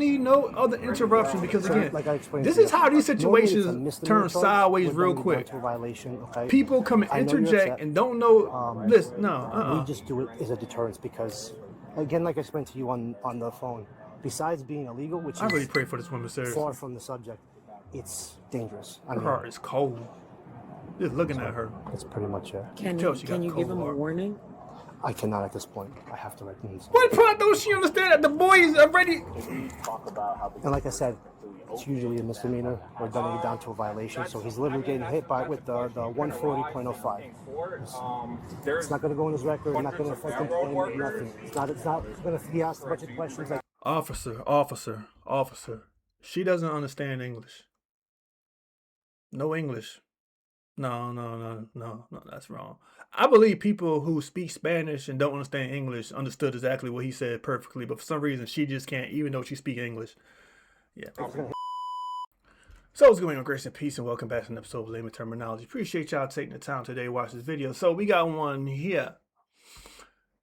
need no other interruption because again, like I explained this to is you, how these normally it's a situations misdemeanor turn charge. sideways We're real down quick. to a violation, okay? People come and I know you're interject upset. and don't know. Listen, no. We just do it as a deterrence because, again, like I explained to you on the phone, besides being illegal, which I really is pray for this woman, seriously. far from the subject, it's dangerous. Her heart is cold. Just looking at her. That's pretty much it. Can you give him a warning? I cannot at this point. I have to write things. What part don't she understand that the boy is already? And like I said, it's usually a misdemeanor. We're dumbing it down to a violation, so he's literally getting hit by with the 140.05. It's not going to go in his record. It's not going to affect employment. Nothing. It's not going to be asked a bunch of questions like. Officer. She doesn't understand English. No English. No, that's wrong. I believe people who speak Spanish and don't understand English understood exactly what he said perfectly, but for some reason she just can't, even though she speaks English. Yeah. So what's going on, grace and peace, and welcome back to an episode of Layman Terminology. Appreciate y'all taking the time today to watch this video. So we got one here.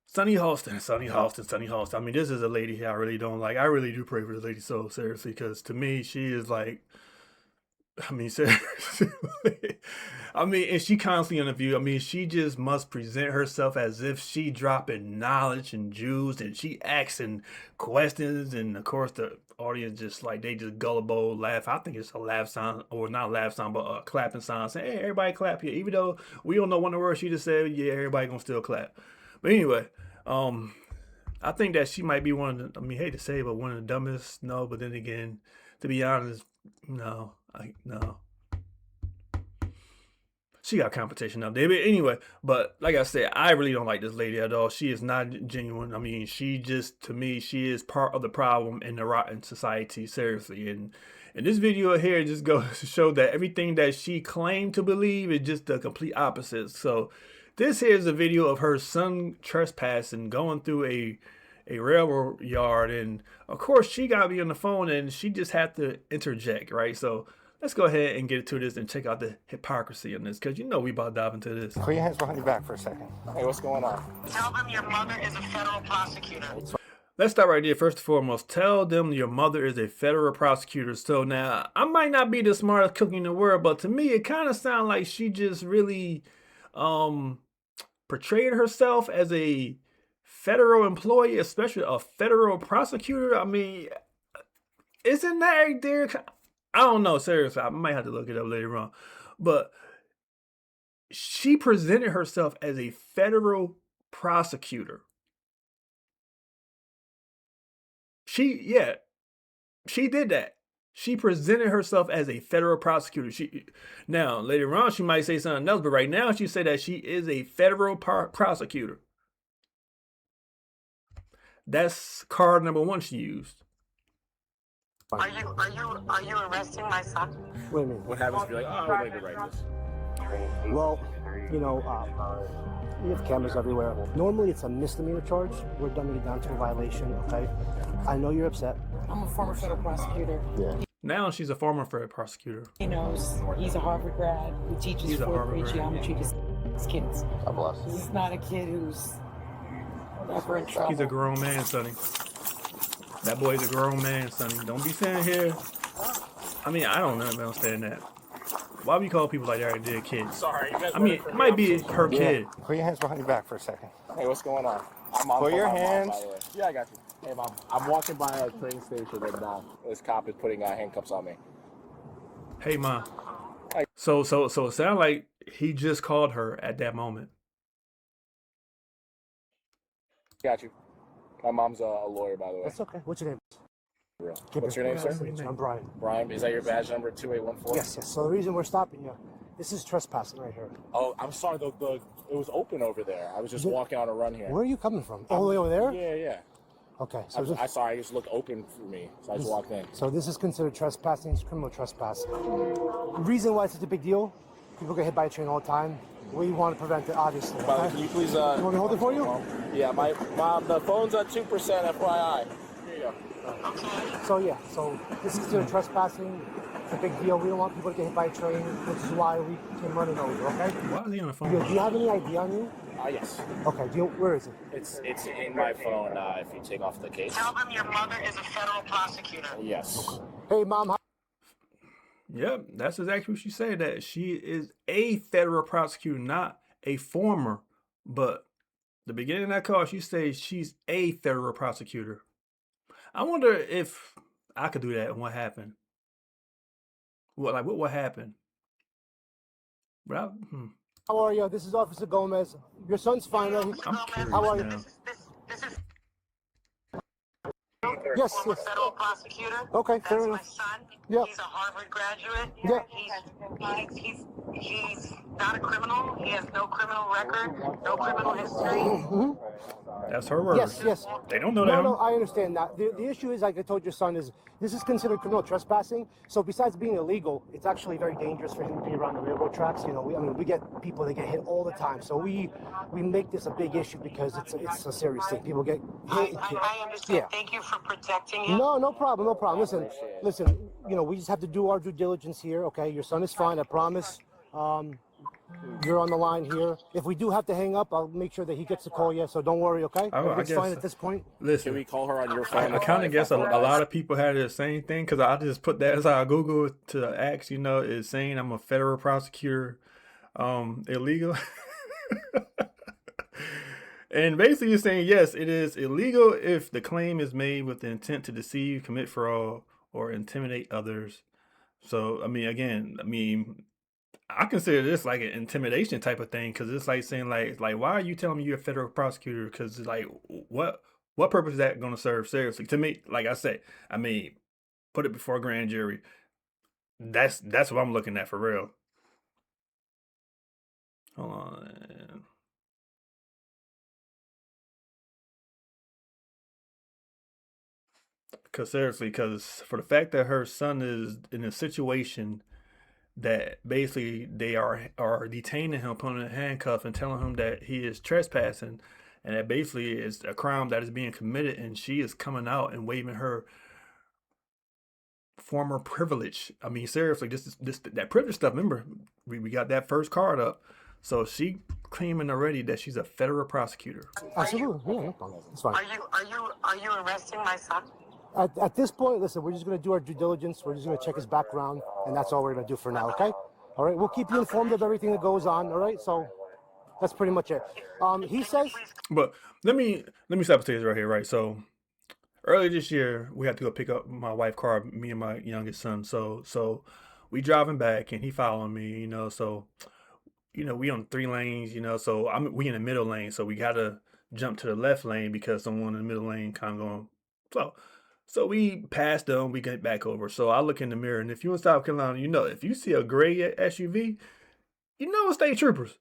Sunny Hostin. I mean, this is a lady I really don't like. I really do pray for this lady so seriously, because to me, she is like, I mean, seriously. I mean, and she constantly on the view. I mean, she just must present herself as if she dropping knowledge and Jews, and she asking questions, and of course the audience just like they just gullible laugh. I think it's a laugh sign, or not a laugh sign, but a clapping sign, saying, "Hey, everybody clap here," even though we don't know one of the words she just said. Yeah, everybody gonna still clap. But anyway, I think that she might be one of the, I mean, hate to say it, but one of the dumbest. No, but then again, to be honest, no. She got competition up there. But anyway, but like I said, I really don't like this lady at all. She is not genuine. I mean, she just, to me, she is part of the problem in the rotten society, seriously. And this video here just goes to show that everything that she claimed to believe is just the complete opposite. So this here is a video of her son trespassing, going through a railroad yard, and of course she got to be on the phone and she just had to interject, right? So let's go ahead and get to this and check out the hypocrisy in this, because you know we about to dive into this. Put your hands behind your back for a second. Hey, what's going on? Tell them your mother is a federal prosecutor. Let's start right there. First and foremost, tell them your mother is a federal prosecutor. So now, I might not be the smartest cook in the world, but to me it kind of sounds like she just really portrayed herself as a federal employee, especially a federal prosecutor. I mean, isn't that right there? I don't know, seriously. I might have to look it up later on. But she presented herself as a federal prosecutor. She did that. She presented herself as a federal prosecutor. Now, later on, she might say something else, but right now she said that she is a federal prosecutor. That's card number one she used. Are you arresting my son? Wait a minute. What happens if you're like, oh, I need to write this? Well, you know, we have cameras everywhere. Normally it's a misdemeanor charge. We're dumbing it down to a violation, okay? I know you're upset. I'm a former federal prosecutor. Yeah. Now she's a former federal prosecutor. He knows he's a Harvard grad who teaches fourth grade geometry to his kids. God bless. This is not a kid who's ever in trouble. He's a grown man, Sonny. That boy's a grown man, Sonny. Don't be saying here. I mean, I don't understand that. Why would you call people like that their kids? Sorry. I mean, it might be her kid. Put your hands behind your back for a second. Hey, what's going on? Put your hands. Yeah, I got you. Hey, Mom. I'm walking by a train station and this cop is putting handcuffs on me. Hey, Mom. So it sounds like he just called her at that moment. Got you. My mom's a lawyer, by the way. That's okay. What's your name? What's your name, sir? I'm Brian. Brian, is that your badge number 2814? Yes. So the reason we're stopping you, this is trespassing right here. Oh, I'm sorry. It was open over there. I was just walking on a run here. Where are you coming from? All the way over there? Yeah. Okay. So I saw it just looked open for me, so I just walked in. So this is considered trespassing. It's criminal trespass. The reason why it's such a big deal, people get hit by a train all the time. We want to prevent it, obviously. Okay? Can you please... you want me to hold it for you? Yeah, my mom, the phone's at 2%, FYI. Here you go. So this is considered trespassing. It's a big deal. We don't want people to get hit by a train, which is why we came running over, okay? Why is he on the phone? Do you have any ID on you? Yes. Okay. Where is it? It's in my phone. If you take off the case. Tell them your mother is a federal prosecutor. Yes. Hey, Mom. Yep, that's exactly what she said. That she is a federal prosecutor, not a former. But the beginning of that call, she says she's a federal prosecutor. I wonder if I could do that and what happened. What would happen? But How are you? This is Officer Gomez. Your son's fine. I'm Gomez, curious How are you? now. This is Yes, former yes. federal prosecutor. Okay, That's fair my enough. son. Yeah. He's a Harvard graduate. Yeah. He's not a criminal. He has no criminal record, no criminal history. That's her word. Yes. They don't know that. No, I understand that. The issue is, like I told your son, is this is considered criminal trespassing. So besides being illegal, it's actually very dangerous for him to be around the railroad tracks. You know, we get people that get hit all the time. So we make this a big issue because it's a serious thing. People get hit. I understand. Yeah. Thank you for protecting him. No problem. Listen. You know, we just have to do our due diligence here. Okay, your son is fine. I promise. You're on the line here. If we do have to hang up, I'll make sure that he gets to call you. So don't worry, okay? Everything's fine at this point. Listen, Can we call her on your phone? I kind of guess a lot of people had the same thing because I just put that as I Google to ask. You know, is saying I'm a federal prosecutor illegal? And basically, you're saying yes, it is illegal if the claim is made with the intent to deceive, commit fraud, or intimidate others. So, I mean, I consider this like an intimidation type of thing because it's like saying like why are you telling me you're a federal prosecutor? Because like what purpose is that going to serve? Seriously, to me, like I say, I mean, put it before a grand jury. That's what I'm looking at for real. Hold on. Because seriously, because for the fact that her son is in a situation that basically they are detaining him, putting him in handcuffs, and telling him that he is trespassing, and that basically is a crime that is being committed, and she is coming out and waiving her former privilege. I mean, seriously, this that privilege stuff. Remember, we got that first card up, so she claiming already that she's a federal prosecutor. Absolutely, yeah, no problem. It's fine. Are you arresting my son? At this point, listen, we're just going to do our due diligence. We're just going to check his background, and that's all we're going to do for now, okay? All right, we'll keep you informed of everything that goes on, all right? So that's pretty much it. He says... But let me stop this right here, right? So earlier this year, we had to go pick up my wife's car, me and my youngest son. So we driving back, and he following me, you know, so... You know, we on 3 lanes, you know, so we in the middle lane, so we gotta jump to the left lane because someone in the middle lane kind of going slow. So we passed them, we get back over. So I look in the mirror, and if you in South Carolina, you know, if you see a gray SUV, you know it's state troopers.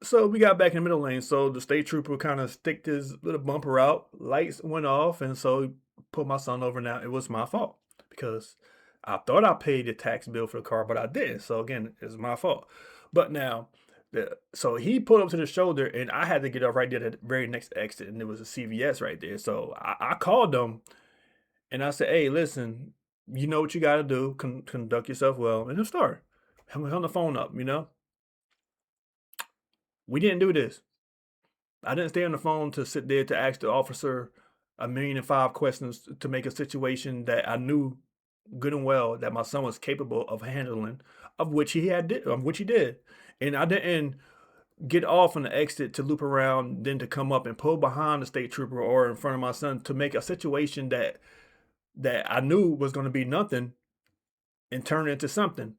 So we got back in the middle lane, so the state trooper kind of sticked his little bumper out, lights went off, and so he put my son over. Now it was my fault because I thought I paid the tax bill for the car, but I didn't. So again, it's my fault. But now, so he pulled up to the shoulder, and I had to get off right there at the very next exit, and there was a CVS right there. So I called them, and I said, "Hey, listen, you know what you got to do. Conduct yourself well." And it started. Hung the phone up, you know. We didn't do this. I didn't stay on the phone to sit there to ask the officer 1,000,005 questions to make a situation that I knew good and well that my son was capable of handling, of which he did. And I didn't get off on the exit to loop around, then to come up and pull behind the state trooper or in front of my son to make a situation that I knew was going to be nothing and turn it into something.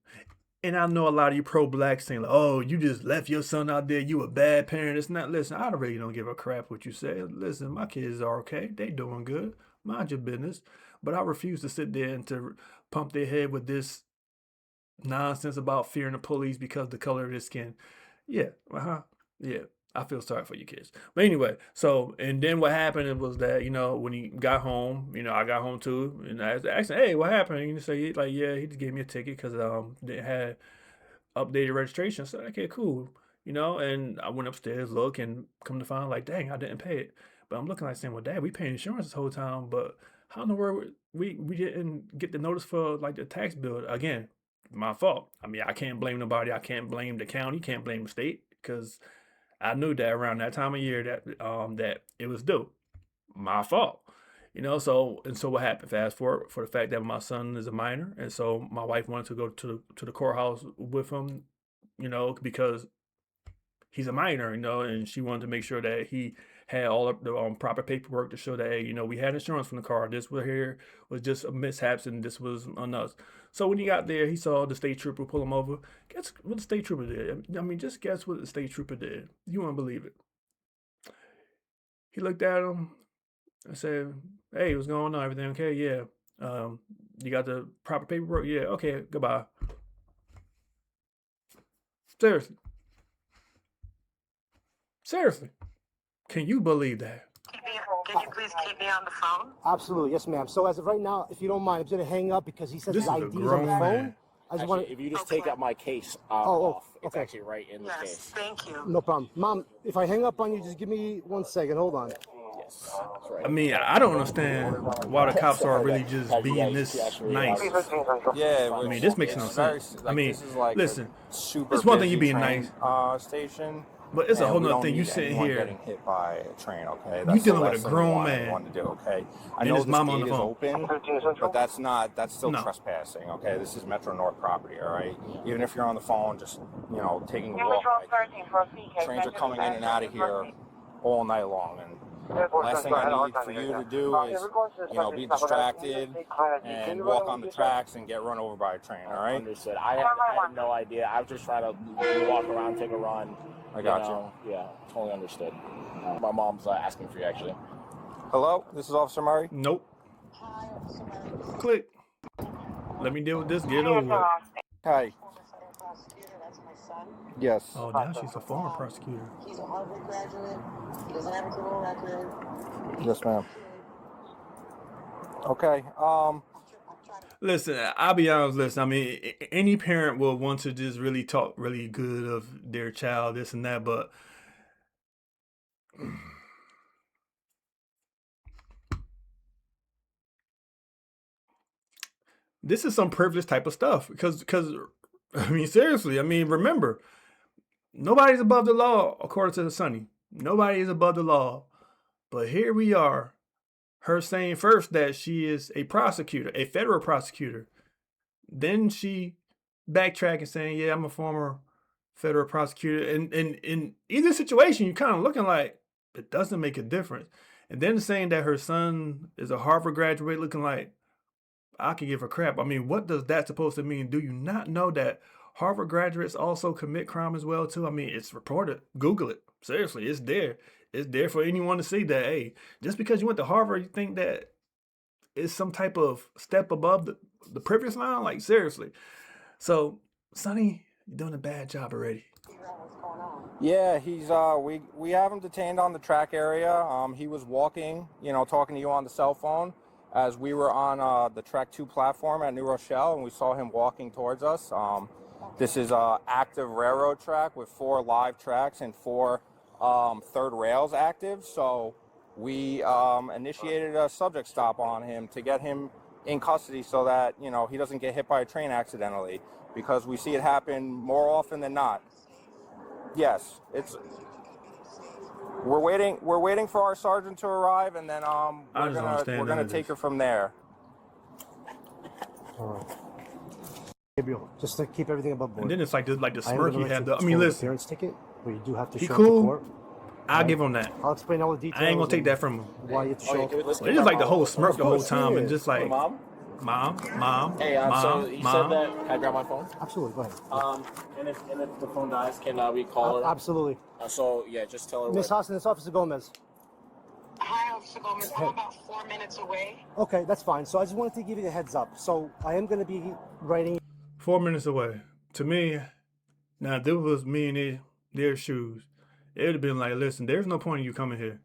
And I know a lot of you pro-black saying, like, "Oh, you just left your son out there. You a bad parent." It's not. Listen, I really don't give a crap what you say. Listen, my kids are okay. They doing good. Mind your business. But I refuse to sit there and to pump their head with this nonsense about fearing the police because of the color of their skin. Yeah, yeah. I feel sorry for you kids. But anyway, so, and then what happened was that, you know, when he got home, you know, I got home too, and I asked him, "Hey, what happened?" And he said, like, "Yeah, he just gave me a ticket because they had updated registration." I said, "Okay, cool." You know, and I went upstairs, look, and come to find, like, dang, I didn't pay it. But I'm looking like saying, "Well, Dad, we paid insurance this whole time, but how in the world we didn't get the notice for, like, the tax bill?" Again, my fault. I mean, I can't blame nobody. I can't blame the county, can't blame the state, because I knew that around that time of year that it was due. My fault. So what happened? Fast forward for the fact that my son is a minor, and so my wife wanted to go to the courthouse with him, because he's a minor, and she wanted to make sure that he had all of the proper paperwork to show that, hey, we had insurance from the car. This was here was just a mishaps, and this was on us. So when he got there, he saw the state trooper pull him over. Guess what the state trooper did? I mean, just guess what the state trooper did. You won't believe it. He looked at him and said, "Hey, what's going on? Everything okay? Yeah. You got the proper paperwork? Yeah. Okay. Goodbye." Seriously. Seriously. Can you believe that? Can you please keep me on the phone? Absolutely, yes, ma'am. So as of right now, if you don't mind, I'm going to hang up because he says This his is a ID's on grown the phone. man. I just Actually, want to. if you just take Okay. up my case Oh, off, it's okay. actually right in the Yes, case. thank you. No problem, Mom. If I hang up on you, just give me 1 second. Hold on. Yes, that's right. I mean, I don't understand why the cops are really just being this nice. Yeah, I mean, this makes no sense. I mean, this is like listen, a super it's one thing you busy being train, nice, station, but it's a and whole we nother don't thing. You need sitting anyone here, getting hit by a train. Okay, you that's the dealing with a last thing we grown want man anyone to do. Okay, I and know his this mom on gate the is phone. open, but that's still No, trespassing. Okay, this is Metro North property. All right, even if you're on the phone, just taking a walk. Like, trains are coming in and out of here all night long, and last thing I need for you to do is, be distracted and walk on the tracks and get run over by a train, all right? Understood. I had no idea. I was just trying to walk around, take a run. I got you. Yeah, totally understood. My mom's asking for you, actually. Hello, this is Officer Murray. nope. Click. Let me deal with this. Get it over with. Hi. That's my son. Yes. Oh, now she's a former prosecutor. He's a Harvard graduate. He doesn't have a criminal record. Yes, ma'am. Okay. Listen, I'll be honest. Listen, I mean, any parent will want to just really talk really good of their child, this and that, but this is some privileged type of stuff. Because I mean, seriously, I mean, remember, nobody's above the law, according to the Sonny. Nobody is above the law. But here we are, her saying first that she is a prosecutor, a federal prosecutor. Then she backtracking saying, yeah, I'm a former federal prosecutor. And in either situation, you're kind of looking like it doesn't make a difference. And then saying that her son is a Harvard graduate, looking like I could give a crap. I mean, what does that supposed to mean? Do you not know that Harvard graduates also commit crime as well too? I mean, it's reported. Google it. Seriously, it's there. It's there for anyone to see that, hey, just because you went to Harvard, you think that it's some type of step above the privilege line? Like, seriously. So, Sonny, you're doing a bad job already. Yeah, he's we have him detained on the track area. He was walking, talking to you on the cell phone as we were on the Track 2 platform at New Rochelle, and we saw him walking towards us. This is a active railroad track with 4 live tracks and 4 third rails active. So we initiated a subject stop on him to get him in custody so that, he doesn't get hit by a train accidentally, because we see it happen more often than not. Yes, we're waiting for our sergeant to arrive, and then we're gonna take her from there. All right. Gabriel, just to keep everything above board. And then it's like the I am smirk gonna he let had. you I mean, score an listen, appearance ticket, where you do have to he show up to cool. court. I'll give him that. I'll explain all the details. I ain't gonna take and that from him. why you have to show up. Let's It is like the whole smirk the whole time, and just like, Mom? mom, Hey, so mom, he mom. said that. Can I grab my phone? Absolutely, go ahead. And if the phone dies, can we call her? Absolutely. So yeah, just tell her. Miss Hostin, it's Officer Gomez. Hi, Officer Gomez. I'm about 4 minutes away. Okay, that's fine. So I just wanted to give you the heads up. So I am going to be writing. 4 minutes away. To me, now if this was me in their shoes, it would have been like, listen, there's no point in you coming here.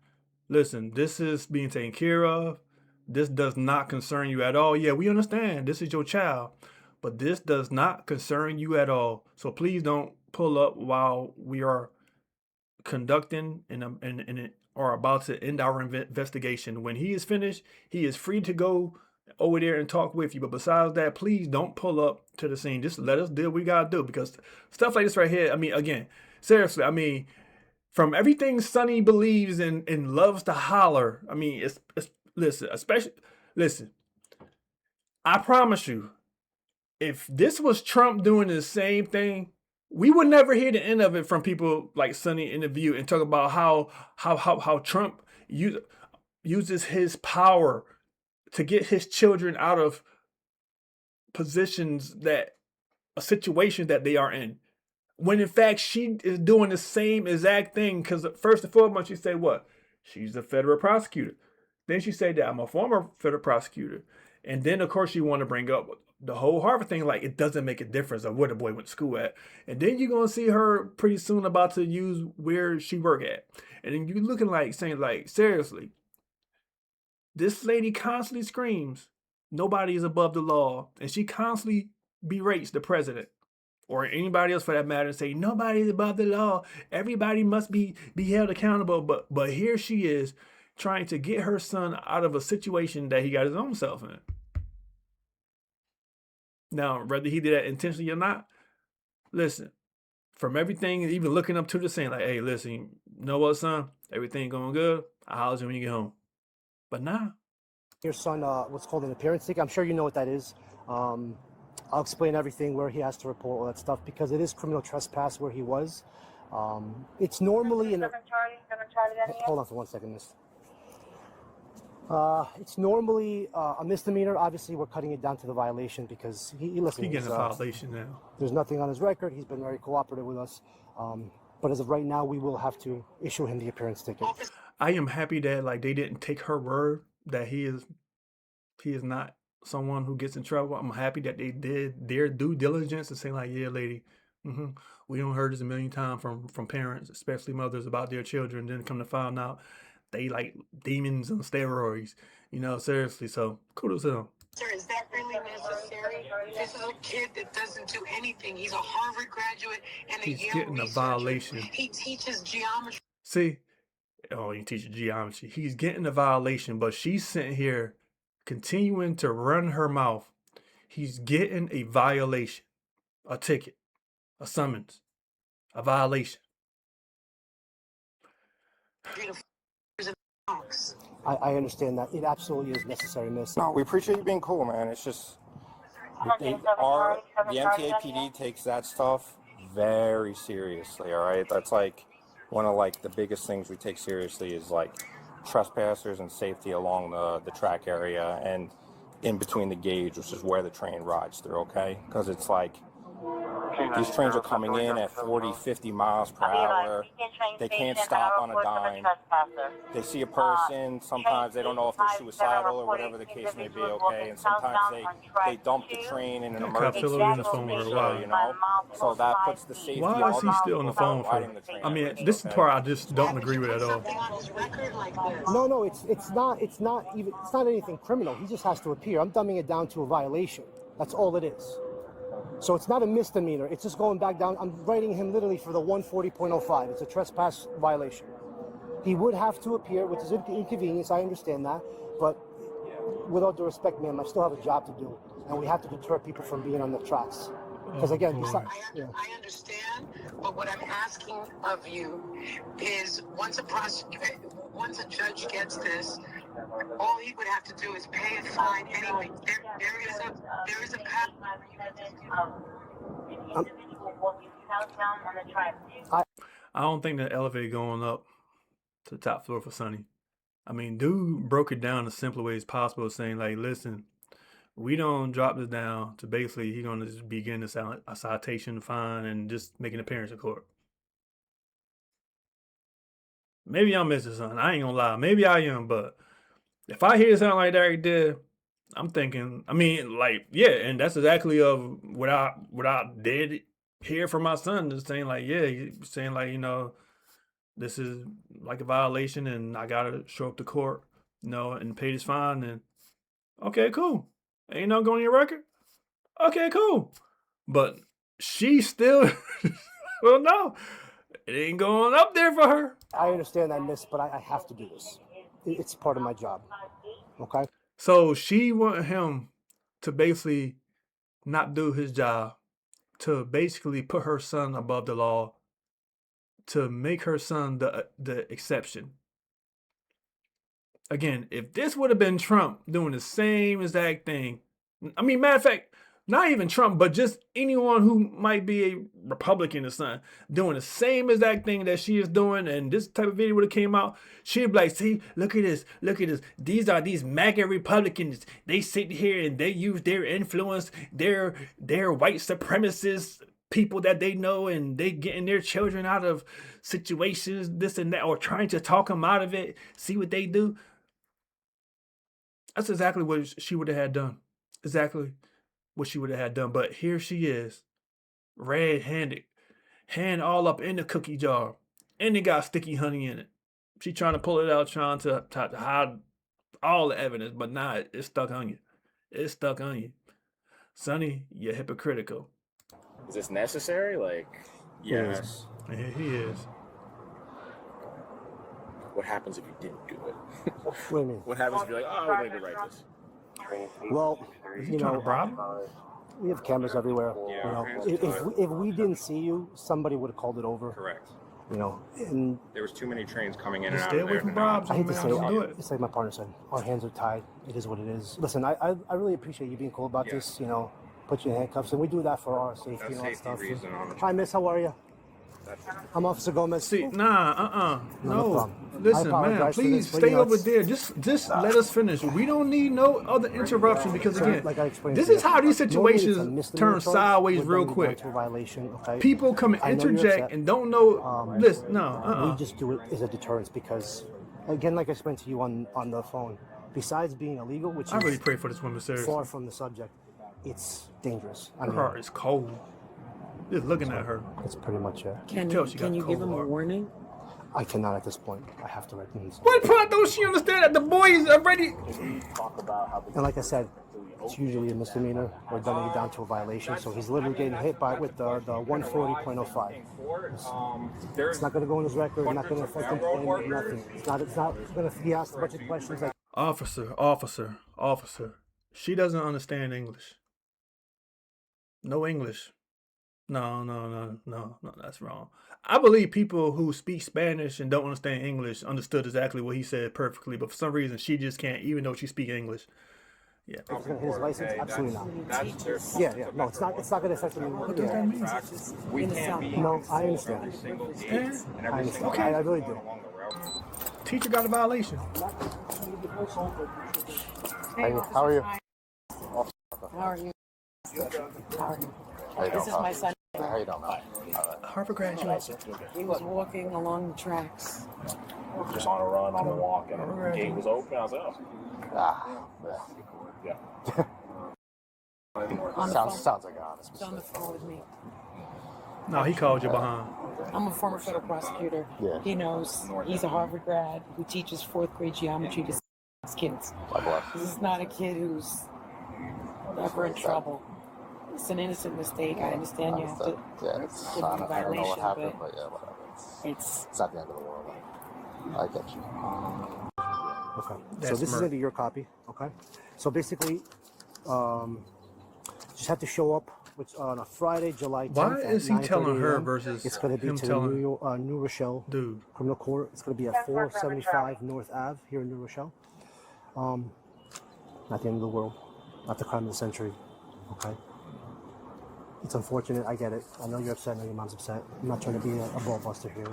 Listen, this is being taken care of. This does not concern you at all. Yeah, we understand. This is your child. But this does not concern you at all. So please don't pull up while we are conducting and are about to end our investigation. When he is finished, he is free to go over there and talk with you. But besides that, please don't pull up to the scene. Just let us do what we gotta do, because stuff like this right here, I mean, again, seriously, I mean, from everything Sonny believes and loves to holler. I mean, it's listen, especially listen. I promise you, if this was Trump doing the same thing, we would never hear the end of it from people like Sonny in the View and talk about how Trump uses his power to get his children out of positions that a situation that they are in. When in fact she is doing the same exact thing, because first and foremost she say what? She's a federal prosecutor. Then she said that I'm a former federal prosecutor. And then of course you want to bring up the whole Harvard thing, like it doesn't make a difference of where the boy went to school at. And then you're gonna see her pretty soon about to use where she work at. And then you're looking like saying like, seriously, this lady constantly screams, nobody is above the law. And she constantly berates the president or anybody else for that matter and say, nobody's above the law. Everybody must be held accountable. But here she is trying to get her son out of a situation that he got his own self in. Now, whether he did that intentionally or not, listen, from everything, even looking up to the saying like, hey, listen, you know what, son? Everything going good. I'll holler at you when you get home. But nah. Your son, what's called an appearance ticket. I'm sure you know what that is. I'll explain everything, where he has to report all that stuff, because it is criminal trespass where he was. It's normally in a... Hold on for 1 second, miss. It's normally a misdemeanor. Obviously, we're cutting it down to the violation because he getting a violation now. There's nothing on his record. He's been very cooperative with us. But as of right now, we will have to issue him the appearance ticket. I am happy that like they didn't take her word that he is not someone who gets in trouble. I'm happy that they did their due diligence and say like, yeah, lady, we don't heard this a million times from parents, especially mothers, about their children. Then come to find out they like demons on steroids, seriously. So kudos to them. Sir, is that really necessary? This is a kid that doesn't do anything. He's a Harvard graduate and a Yale getting researcher. A violation. He teaches geometry. See, he teaches geometry. He's getting a violation, but she's sitting here continuing to run her mouth. He's getting a violation, a ticket, a summons, a violation. I understand that. It absolutely is necessary, miss. No, we appreciate you being cool, man. It's just the MTAPD takes that stuff very seriously, all right? That's like one of like the biggest things we take seriously is like trespassers and safety along the track area and in between the gauge, which is where the train rides through, okay? Because it's like these trains are coming in at 40, 50 miles per hour. They can't stop on a dime. They see a person. Sometimes they don't know if they're suicidal or whatever the case may be, okay? And sometimes they dump the train in an emergency in the phone for a while. So that puts the safety. Why is he still on the phone for? I mean, this is the part I just don't agree with at all. No, it's not anything criminal. He just has to appear. I'm dumbing it down to a violation. That's all it is. So it's not a misdemeanor. It's just going back down. I'm writing him literally for the 140.05. It's a trespass violation. He would have to appear, which is an inconvenience. I understand that. But with all due respect, ma'am, I still have a job to do. And we have to deter people from being on the tracks. Because again, I understand, but what I'm asking of you is once a judge gets this, all he would have to do is pay a fine anyway. There is a path. I don't think the elevator going up to the top floor for Sonny. I mean, dude broke it down the simple way as possible, saying like, listen, we don't drop this down to basically he's going to just begin a citation, fine, and just make an appearance in court. Maybe I'm missing something. I ain't gonna lie. Maybe I am, but if I hear something like that right there, I'm thinking, I mean, like, yeah, and that's exactly of what I did hear from my son, just saying like, yeah, he's saying like, this is like a violation and I gotta show up to court, and pay this fine, and okay, cool. Ain't no going on your record? Okay, cool. But she still, well, no, it ain't going up there for her. I understand that, miss, but I have to do this. It's part of my job, okay? So she wanted him to basically not do his job, to basically put her son above the law, to make her son the exception. Again, if this would have been Trump doing the same exact thing, I mean, matter of fact, not even Trump, but just anyone who might be a Republican or something, doing the same exact thing that she is doing, and this type of video would have came out, she'd be like, see, look at this, look at this. These are these MAGA Republicans. They sit here and they use their influence, their white supremacists, people that they know, and they getting their children out of situations, this and that, or trying to talk them out of it. See what they do? That's exactly what she would have had done. Exactly what she would have had done. But here she is, red-handed, hand all up in the cookie jar, and it got sticky honey in it. She trying to pull it out, trying to hide all the evidence, but nah, it's stuck on you. It's stuck on you. Sonny, you're hypocritical. Is this necessary? Like, yes. And here he is. What happens if you didn't do it? What do you mean? What happens if you're like, oh, I would like to write this? Well, you know, Rob? we have cameras everywhere. Yeah, You know, if we didn't see you, somebody would have called it over. Correct. You know, and There was too many trains coming in and Just out stay of away there. from to not- Rob. I hate to say Don't do it, it. it's like my partner said, our hands are tied. It is what it is. Listen, I really appreciate you being cool about this. You know, put you in handcuffs, and we do that for our safety That's and all that safety stuff. reason on the Hi, miss, how are you? I'm Officer Gomez. See, nah, No no. problem. I Listen, man, apologize for please this, but, stay you know, over it's- there. Just let us finish. We don't need no other interruption because again, Like I explained this to you, is how these normally it's a situations misdemeanor turn charge. sideways We're real bringing it quick. down to a violation, okay? People come and I know you're interject upset. and don't know. Listen, no, We just do it as a deterrence because, again, like I explained to you on the phone, besides being illegal, which I is really pray for this woman, seriously. far from the subject, it's dangerous. I Her mean, heart is cold. Just looking at her. that's pretty much it. Can Tell she got you give cold him a heart. warning? I cannot at this point. I have to recognize. What part don't she understand that the boy is already? And like I said, it's usually a misdemeanor. We're dumbing it down to a violation. So he's literally getting hit by with the 140.05. It's not going to go in his record. Not going to affect him in nothing. It's not going to be asked a bunch of questions like. Officer. She doesn't understand English. No English. No, that's wrong. I believe people who speak Spanish and don't understand English understood exactly what he said perfectly, but for some reason she just can't, even though she speaks English. Yeah. It's going to hit his license? Absolutely not. That's their fault. Yeah. No, it's not going to affect him. What does that mean? We can't be No, I understand. every single day Yeah. and I every understand. single Okay. I really do. along the route. Teacher got a violation. How are you? How are you? How are you? How you This is my son. How you doing? Harvard graduate. He was walking along the tracks. Just on a run, on a walk, and the gate was open. I was like, oh. Yeah. On the phone. Sounds like an honest He's on the phone with me. No, he called you behind. I'm a former federal prosecutor. Yeah. He knows. He's a Harvard grad who teaches fourth grade geometry to kids. This is not a kid who's ever in trouble. It's an innocent mistake. I understand you have to it's give him a I don't know what violation, happened, but but yeah, whatever. it's It's not the end of the world. I get you. Okay. That's so this is murder. gonna be your copy. Okay. So basically, just have to show up on a Friday, July 10th. Why at is he telling 9:30 her a.m. versus It's gonna be him to telling- the New Rochelle Dude. Criminal Court. It's gonna be at 475 North Ave here in New Rochelle. Not the end of the world. Not the crime of the century. Okay. It's unfortunate. I get it. I know you're upset. I know your mom's upset. I'm not trying to be a ball buster here.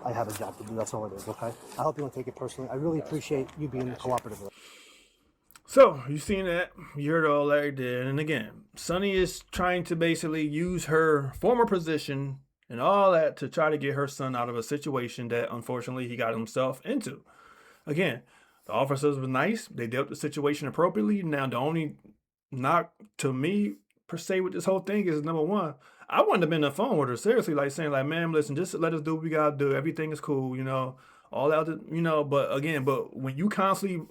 I have a job to do. That's all it is. Okay. I hope you don't take it personally. I really appreciate you being cooperative. So, you seen that. You heard all Larry did. And again, Sonny is trying to basically use her former position and all that to try to get her son out of a situation that unfortunately he got himself into. Again, the officers were nice. They dealt with the situation appropriately. Now, the only knock to me, per se, with this whole thing is, number one, I wouldn't have been on the phone with her, seriously, like saying, like, man, listen, just let us do what we gotta do. Everything is cool, you know, all that, you know, but when you constantly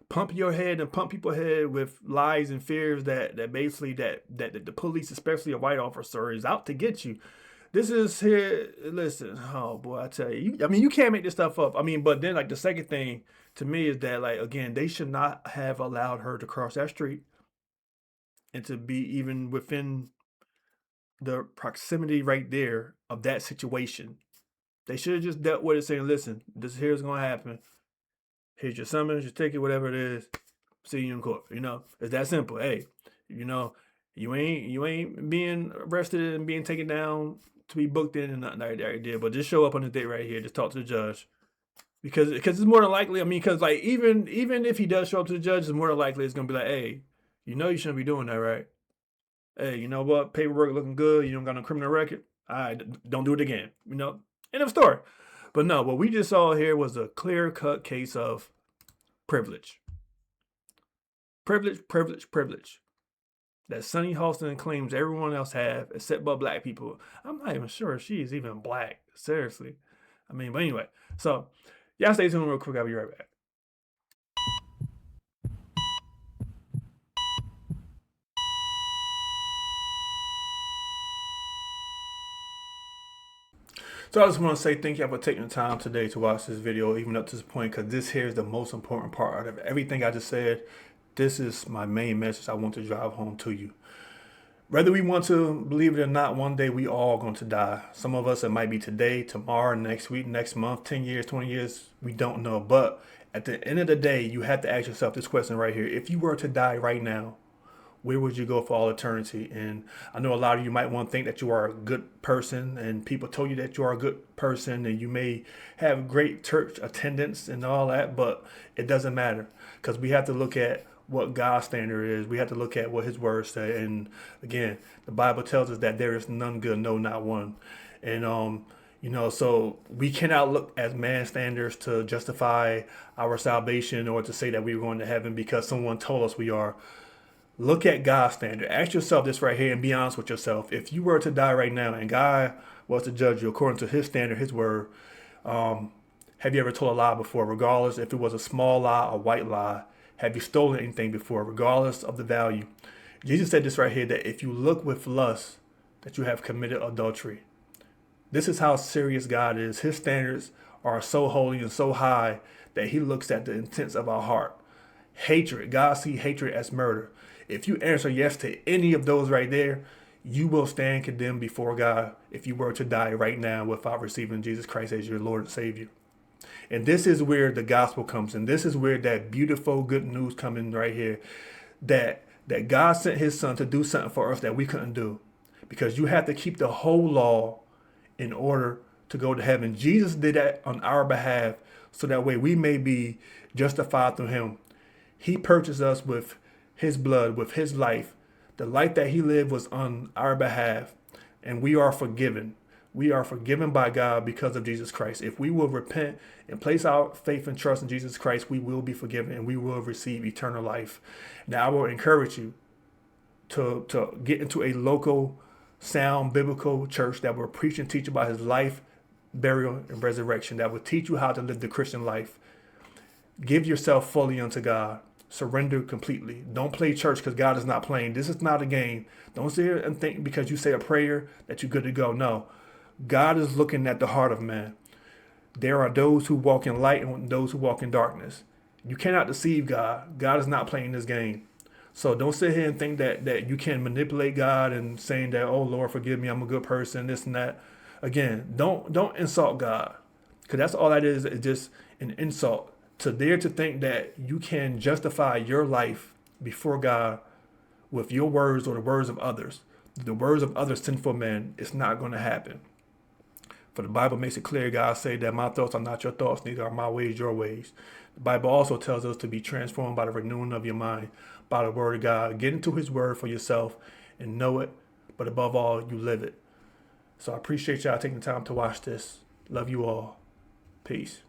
pump your head and pump people's head with lies and fears that basically that the police, especially a white officer, is out to get you. This is here. Listen, oh boy, I tell you. I mean, you can't make this stuff up. I mean, but then like the second thing to me is that like again, they should not have allowed her to cross that street and to be even within the proximity right there of that situation. They should have just dealt with it saying, listen, this here's going to happen. Here's your summons, your ticket, whatever it is. See you in court. It's that simple. Hey, you ain't being arrested and being taken down to be booked in and nothing like that did. But just show up on this date right here. Just talk to the judge. Because it's more than likely, because like even if he does show up to the judge, it's more than likely it's gonna be like, hey, you shouldn't be doing that, right? Hey, you know what? Paperwork looking good. You don't got no criminal record. All right, don't do it again. End of story. But no, what we just saw here was a clear-cut case of privilege. Privilege. That Sonny Hostin claims everyone else have, except but black people. I'm not even sure if she is even black. Seriously. But anyway. So, y'all stay tuned real quick. I'll be right back. So I just want to say thank you for taking the time today to watch this video, even up to this point, because this here is the most important part out of everything I just said. This is my main message I want to drive home to you. Whether we want to believe it or not, one day we all going to die. Some of us, it might be today, tomorrow, next week, next month, 10 years, 20 years. We don't know. But at the end of the day, you have to ask yourself this question right here. If you were to die right now, where would you go for all eternity? And I know a lot of you might want to think that you are a good person and people told you that you are a good person and you may have great church attendance and all that, but it doesn't matter because we have to look at what God's standard is. We have to look at what his words say. And again, the Bible tells us that there is none good, no, not one. And, so we cannot look at man's standards to justify our salvation or to say that we are going to heaven because someone told us we are. Look at God's standard. Ask yourself this right here and be honest with yourself. If you were to die right now and God was to judge you according to his standard, his word, have you ever told a lie before, regardless if it was a small lie or white lie? Have you stolen anything before, regardless of the value? Jesus said this right here, that if you look with lust, that you have committed adultery. This is how serious God is. His standards are so holy and so high that he looks at the intents of our heart. Hatred. God sees hatred as murder. If you answer yes to any of those right there, you will stand condemned before God if you were to die right now without receiving Jesus Christ as your Lord and Savior. And this is where the gospel comes in. This is where that beautiful good news comes in right here. That God sent his son to do something for us that we couldn't do. Because you have to keep the whole law in order to go to heaven. Jesus did that on our behalf so that way we may be justified through him. He purchased us with his blood, with his life. The life that he lived was on our behalf, and we are forgiven. We are forgiven by God because of Jesus Christ. If we will repent and place our faith and trust in Jesus Christ, we will be forgiven and we will receive eternal life. Now, I will encourage you to get into a local, sound, biblical church that will preach and teach about his life, burial, and resurrection, that will teach you how to live the Christian life. Give yourself fully unto God. Surrender completely. Don't play church because God is not playing. This is not a game. Don't sit here and think because you say a prayer that you're good to go. No. God is looking at the heart of man. There are those who walk in light and those who walk in darkness. You cannot deceive God. God is not playing this game. So don't sit here and think that you can manipulate God and saying that, oh, Lord, forgive me, I'm a good person, this and that. Again, don't insult God. Because that's all that is just an insult. To dare to think that you can justify your life before God with your words or the words of others. The words of other sinful men, it's not going to happen. For the Bible makes it clear, God say that my thoughts are not your thoughts, neither are my ways your ways. The Bible also tells us to be transformed by the renewing of your mind, by the word of God. Get into his word for yourself and know it, but above all, you live it. So I appreciate y'all taking the time to watch this. Love you all. Peace.